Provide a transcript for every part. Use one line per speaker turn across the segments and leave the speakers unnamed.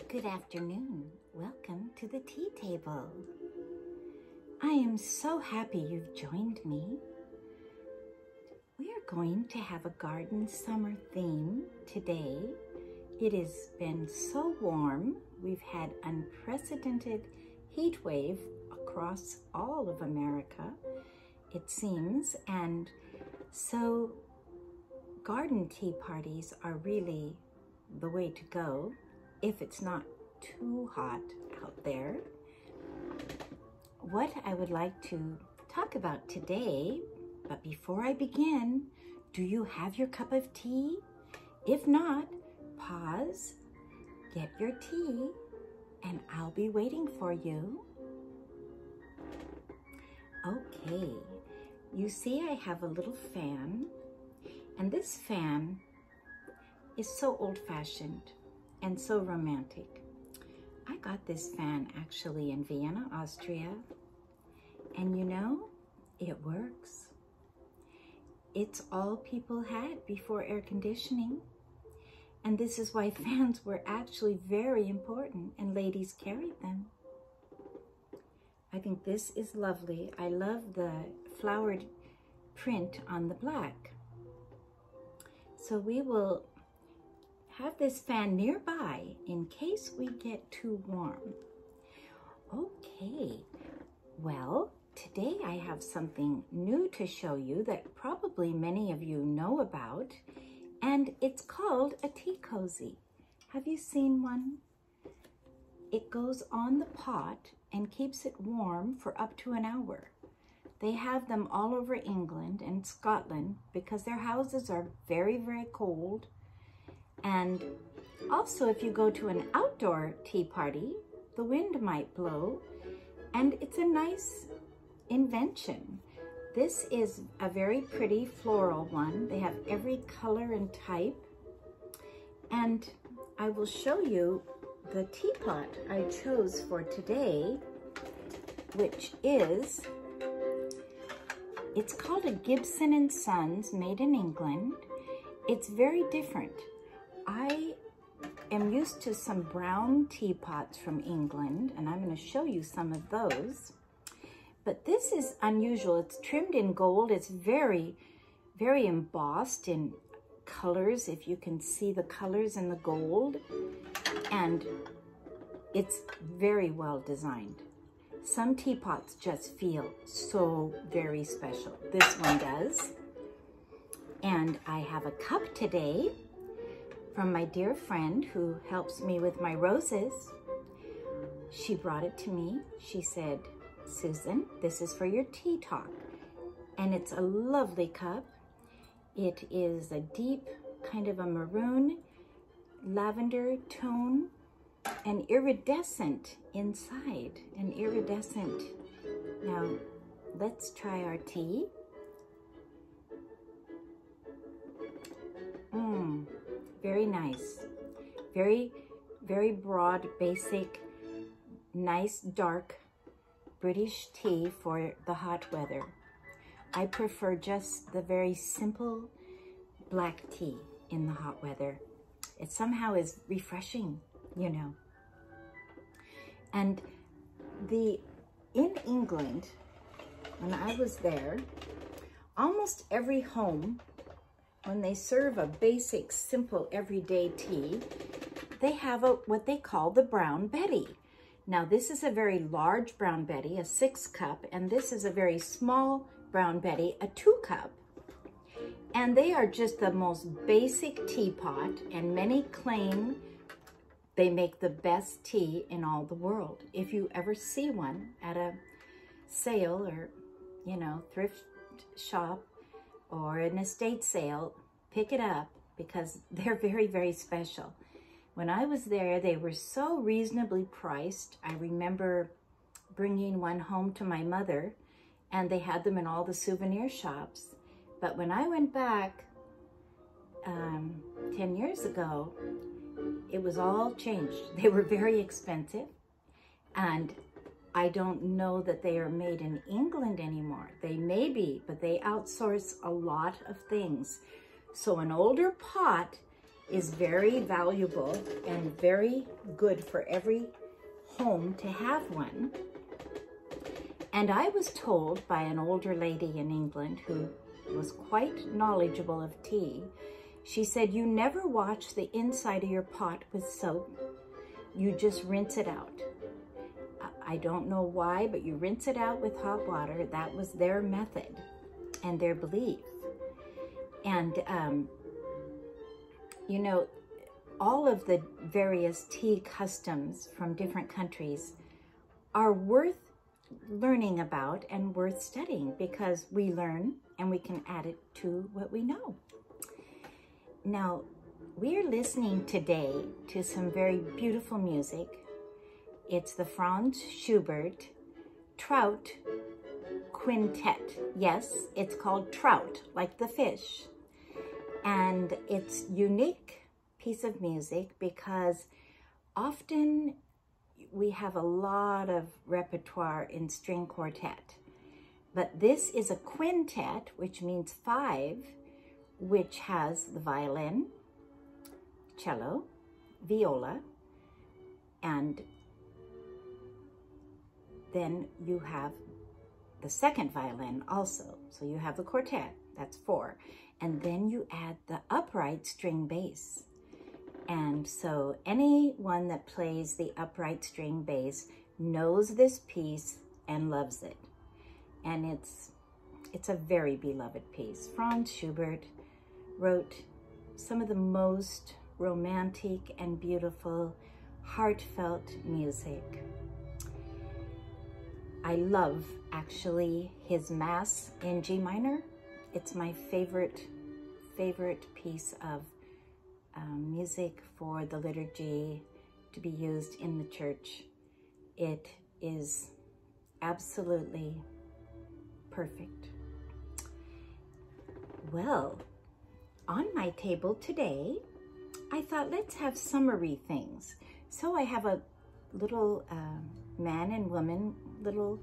Good afternoon. Welcome to the tea table. I am so happy you've joined me. We are going to have a garden summer theme today. It has been so warm. We've had unprecedented heat wave across all of America, it seems, and so garden tea parties are really the way to go if it's not too hot out there. What I would like to talk about today, but before I begin, do you have your cup of tea? If not, pause, get your tea, and I'll be waiting for you. Okay, you see I have a little fan, and this fan is so old-fashioned and so romantic. I got this fan actually in Vienna, Austria, and you know, it works. It's all people had before air conditioning, and this is why fans were actually very important and ladies carried them. I think this is lovely. I love the flowered print on the black. So we will have this fan nearby in case we get too warm. Okay, well, today I have something new to show you that probably many of you know about, and it's called a tea cozy. Have you seen one? It goes on the pot and keeps it warm for up to an hour. They have them all over England and Scotland because their houses are very, very cold. And also, if you go to an outdoor tea party, the wind might blow, and it's a nice invention. This is a very pretty floral one. They have every color and type. And I will show you the teapot I chose for today, which is, it's called a Gibson & Sons, made in England. It's very different. I am used to some brown teapots from England, and I'm going to show you some of those. But this is unusual. It's trimmed in gold. It's very, very embossed in colors, if you can see the colors in the gold. And it's very well designed. Some teapots just feel so very special. This one does. And I have a cup today from my dear friend who helps me with my roses. She brought it to me. She said, "Susan, this is for your tea talk." And it's a lovely cup. It is a deep kind of a maroon lavender tone and iridescent inside, and iridescent. Now, let's try our tea. Very nice. Very, very broad, basic, nice, dark British tea for the hot weather. I prefer just the very simple black tea in the hot weather. It somehow is refreshing, you know. And in England, when I was there, almost every home, when they serve a basic, simple, everyday tea, they have what they call the Brown Betty. Now, this is a very large Brown Betty, a 6-cup, and this is a very small Brown Betty, a 2-cup. And they are just the most basic teapot, and many claim they make the best tea in all the world. If you ever see one at a sale or, you know, thrift shop or an estate sale, pick it up because they're very, very special. When I was there, they were so reasonably priced. I remember bringing one home to my mother, and they had them in all the souvenir shops. But when I went back 10 years ago, it was all changed. They were very expensive, and I don't know that they are made in England anymore. They may be, but they outsource a lot of things. So an older pot is very valuable and very good for every home to have one. And I was told by an older lady in England who was quite knowledgeable of tea. She said, you never wash the inside of your pot with soap. You just rinse it out. I don't know why, but you rinse it out with hot water. That was their method and their belief. And, you know, all of the various tea customs from different countries are worth learning about and worth studying, because we learn and we can add it to what we know. Now, we are listening today to some very beautiful music. It's the Franz Schubert Trout Quintet. Yes, it's called trout, like the fish. And it's a unique piece of music because often we have a lot of repertoire in string quartet. But this is a quintet, which means 5, which has the violin, cello, viola, and then you have the second violin also. So you have the quartet, that's 4. And then you add the upright string bass. And so anyone that plays the upright string bass knows this piece and loves it. And it's a very beloved piece. Franz Schubert wrote some of the most romantic and beautiful, heartfelt music. I love, actually, his Mass in G minor. It's my favorite piece of music for the liturgy to be used in the church. It is absolutely perfect. Well, on my table today, I thought let's have summery things. So I have a little man and woman, little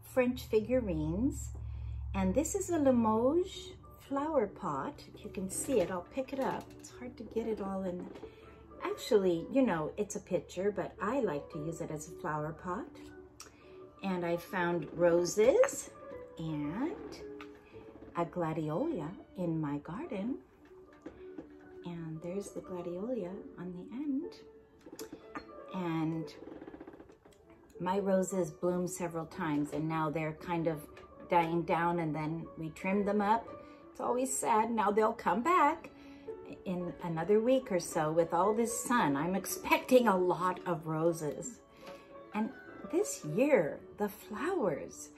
French figurines. And this is a Limoges flower pot. If you can see it, I'll pick it up. It's hard to get it all in. Actually, you know, it's a picture, but I like to use it as a flower pot. And I found roses and a gladiola in my garden. And there's the gladiola on the end. And my roses bloom several times, and now they're kind of dying down, and then we trim them up. It's always sad. Now they'll come back in another week or so with all this sun. I'm expecting a lot of roses. And this year, the flowers,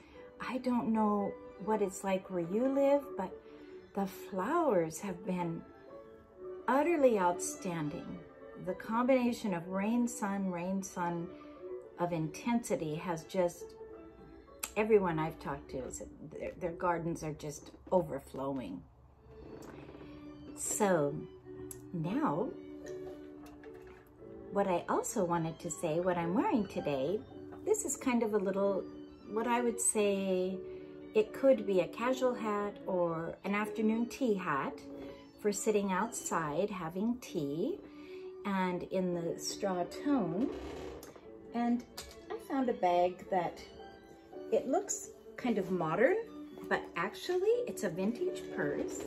I don't know what it's like where you live, but the flowers have been utterly outstanding. The combination of rain, sun of intensity has just, everyone I've talked to, their gardens are just overflowing. So now, what I also wanted to say, what I'm wearing today, this is kind of a little, what I would say, it could be a casual hat or an afternoon tea hat for sitting outside having tea, and in the straw tone. And I found a bag that it looks kind of modern, but actually it's a vintage purse,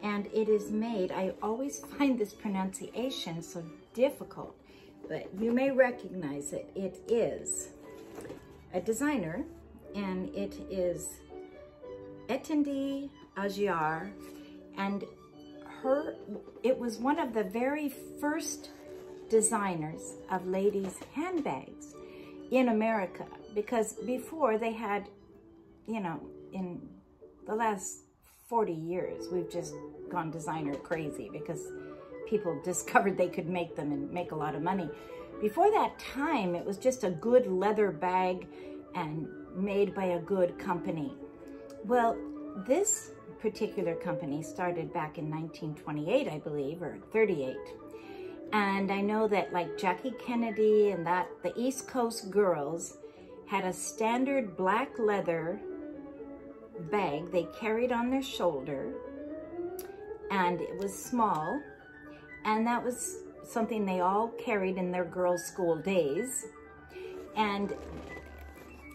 and it is made, I always find this pronunciation so difficult, but you may recognize it. It is a designer, and it is Etienne Agiar, and it was one of the very first designers of ladies' handbags in America, because before they had, you know, in the last 40 years, we've just gone designer crazy because people discovered they could make them and make a lot of money. Before that time, it was just a good leather bag and made by a good company. Well, this particular company started back in 1928, I believe, or 38. And I know that like Jackie Kennedy and that the East Coast girls had a standard black leather bag they carried on their shoulder, and it was small, And that was something they all carried in their girls' school days. And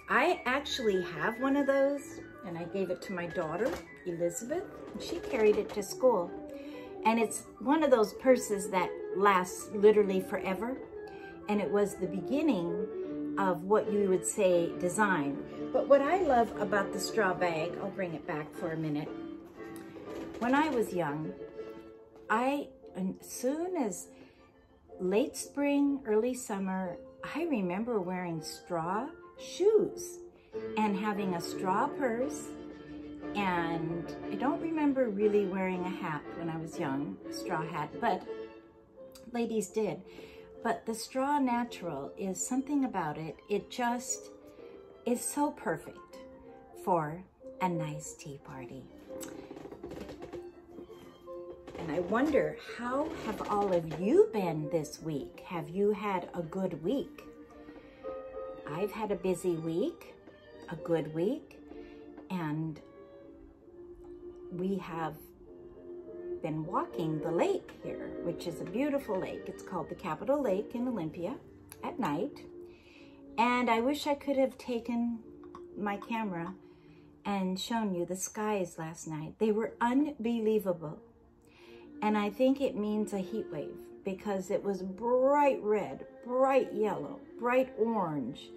I actually have one of those, and I gave it to my daughter, Elizabeth, and she carried it to school. And it's one of those purses that lasts literally forever. And it was the beginning of what you would say design. But what I love about the straw bag, I'll bring it back for a minute. When I was young, as soon as late spring, early summer, I remember wearing straw shoes and having a straw purse. And I don't remember really wearing a hat when I was young, a straw hat, but ladies did. But the straw natural is something about it. It just is so perfect for a nice tea party. And I wonder, how have all of you been this week? Have you had a good week? I've had a busy week, a good week, and we have been walking the lake here, which is a beautiful lake. It's called the Capitol Lake in Olympia at night. And I wish I could have taken my camera and shown you the skies last night. They were unbelievable. And I think it means a heat wave because it was bright red, bright yellow, bright orange.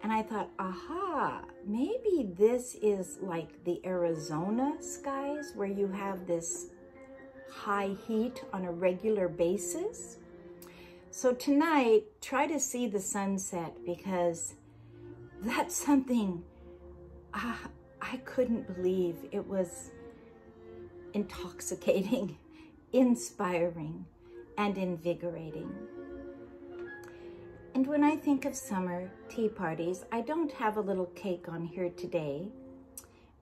And I thought, aha, maybe this is like the Arizona skies where you have this high heat on a regular basis. So tonight, try to see the sunset because that's something I couldn't believe. It was intoxicating, inspiring, and invigorating. And when I think of summer tea parties, I don't have a little cake on here today,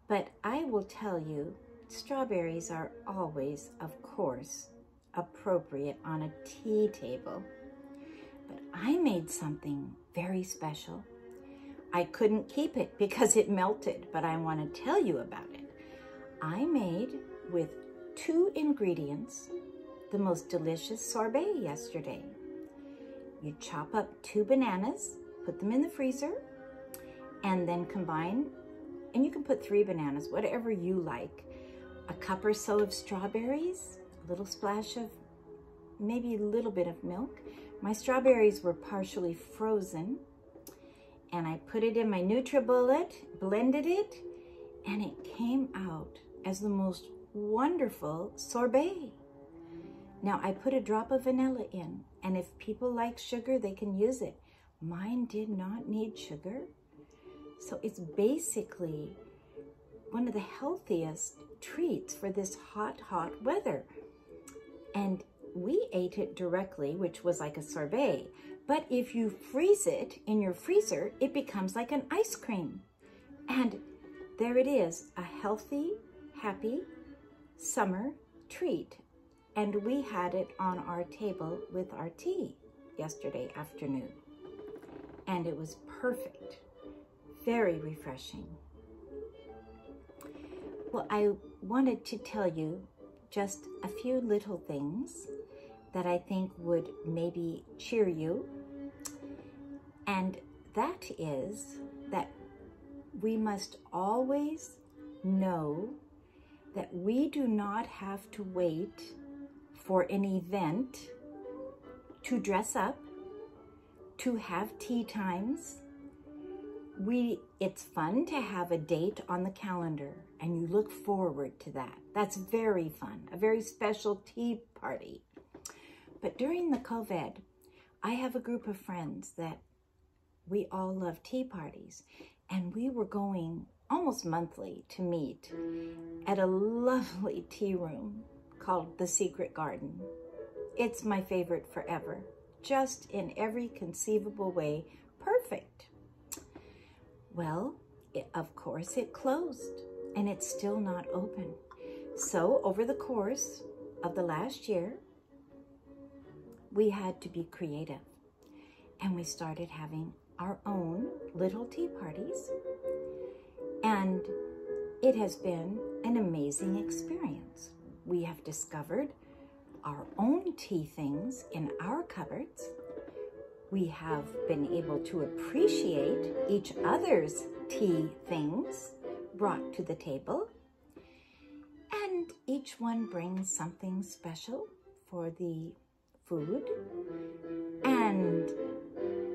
but I will tell you, strawberries are always, of course, appropriate on a tea table. But I made something very special. I couldn't keep it because it melted, but I want to tell you about it. I made with 2 ingredients the most delicious sorbet yesterday. You chop up 2 bananas, put them in the freezer, and then combine, and you can put 3 bananas, whatever you like. A cup or so of strawberries, a little splash of, maybe a little bit of milk. My strawberries were partially frozen, and I put it in my NutriBullet, blended it, and it came out as the most wonderful sorbet. Now I put a drop of vanilla in, and if people like sugar, they can use it. Mine did not need sugar. So it's basically one of the healthiest treats for this hot, hot weather. And we ate it directly, which was like a sorbet. But if you freeze it in your freezer, it becomes like an ice cream. And there it is, a healthy, happy summer treat. And we had it on our table with our tea yesterday afternoon. And it was perfect, very refreshing. Well, I wanted to tell you just a few little things that I think would maybe cheer you. And that is that we must always know that we do not have to wait for an event to dress up, to have tea times. It's fun to have a date on the calendar and you look forward to that. That's very fun, a very special tea party. But during the COVID, I have a group of friends that we all love tea parties, and we were going almost monthly to meet at a lovely tea room called The Secret Garden. It's my favorite forever, just in every conceivable way, perfect. Well, of course it closed, and it's still not open. So over the course of the last year, we had to be creative, and we started having our own little tea parties, and it has been an amazing experience. We have discovered our own tea things in our cupboards. We have been able to appreciate each other's tea things brought to the table. And each one brings something special for the food. And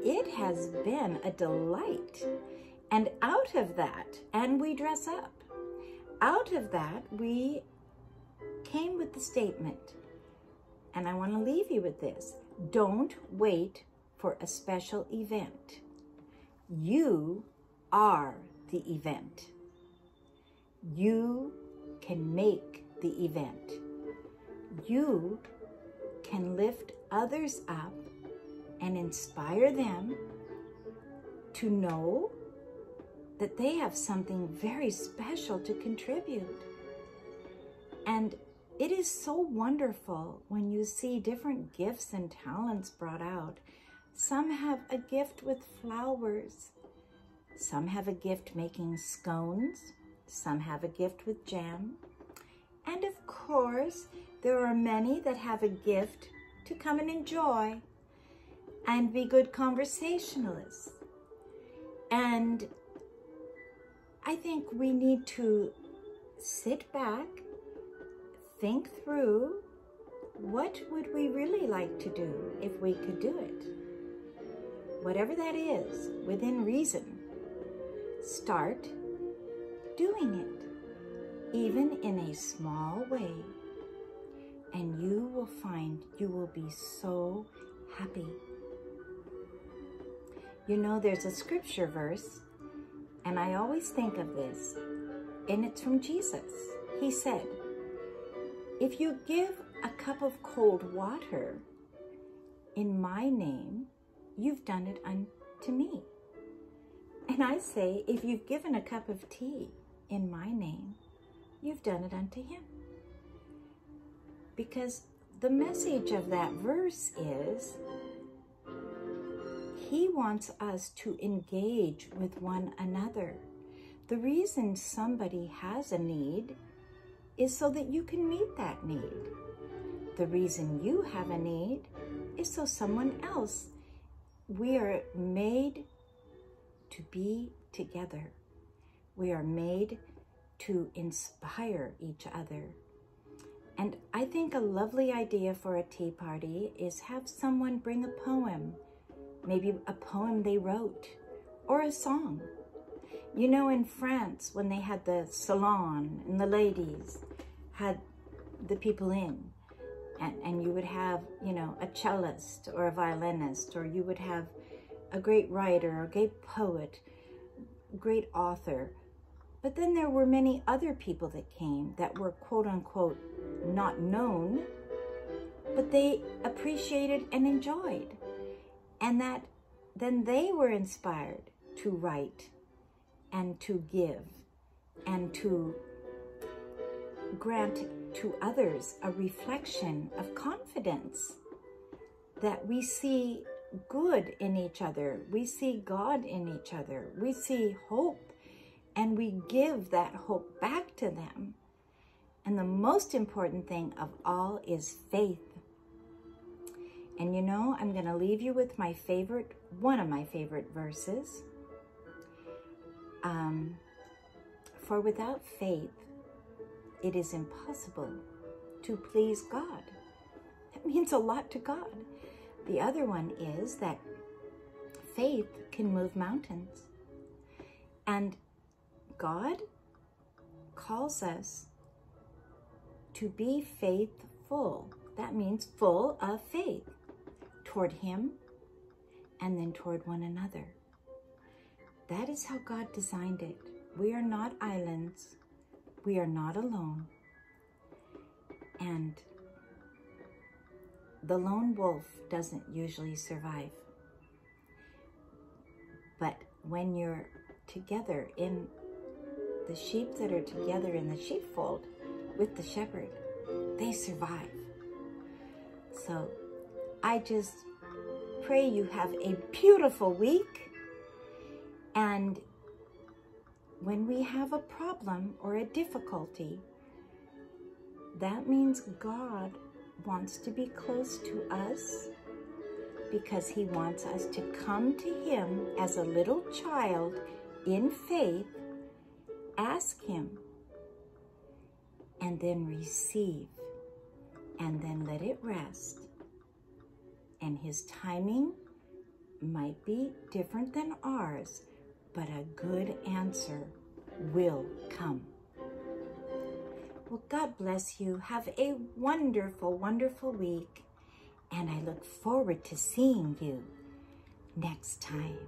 it has been a delight. And out of that, and we dress up, out of that, we came with the statement, and I want to leave you with this: don't wait for a special event. You are the event. You can make the event. You can lift others up and inspire them to know that they have something very special to contribute. And it is so wonderful when you see different gifts and talents brought out. Some have a gift with flowers. Some have a gift making scones. Some have a gift with jam. And of course, there are many that have a gift to come and enjoy and be good conversationalists. And I think we need to sit back, think through, what would we really like to do if we could do it? Whatever that is, within reason, start doing it, even in a small way, and you will find you will be so happy. You know, there's a scripture verse, and I always think of this, and it's from Jesus. He said, if you give a cup of cold water in my name, you've done it unto me. And I say, if you've given a cup of tea in my name, you've done it unto him. Because the message of that verse is, he wants us to engage with one another. The reason somebody has a need is so that you can meet that need. The reason you have a need is so someone else. We are made to be together. We are made to inspire each other. And I think a lovely idea for a tea party is have someone bring a poem, maybe a poem they wrote, or a song. You know, in France, when they had the salon and the ladies had the people in, and you would have, you know, a cellist or a violinist, or you would have a great writer, a great poet, great author. But then there were many other people that came that were quote unquote not known, but they appreciated and enjoyed. And that then they were inspired to write and to give and to grant to others a reflection of confidence that we see good in each other, we see God in each other, we see hope, and we give that hope back to them. And the most important thing of all is faith. And you know, I'm going to leave you with my favorite, one of my favorite verses. For without faith, it is impossible to please God. That means a lot to God. The other one is that faith can move mountains. And God calls us to be faithful. That means full of faith toward him and then toward one another. That is how God designed it. We are not islands. We are not alone. And the lone wolf doesn't usually survive. But when you're together in the sheep that are together in the sheepfold with the shepherd, they survive. So I just pray you have a beautiful week. And when we have a problem or a difficulty, that means God wants to be close to us because he wants us to come to him as a little child in faith, ask him, and then receive, and then let it rest. And his timing might be different than ours, but a good answer will come. Well, God bless you. Have a wonderful, wonderful week. And I look forward to seeing you next time.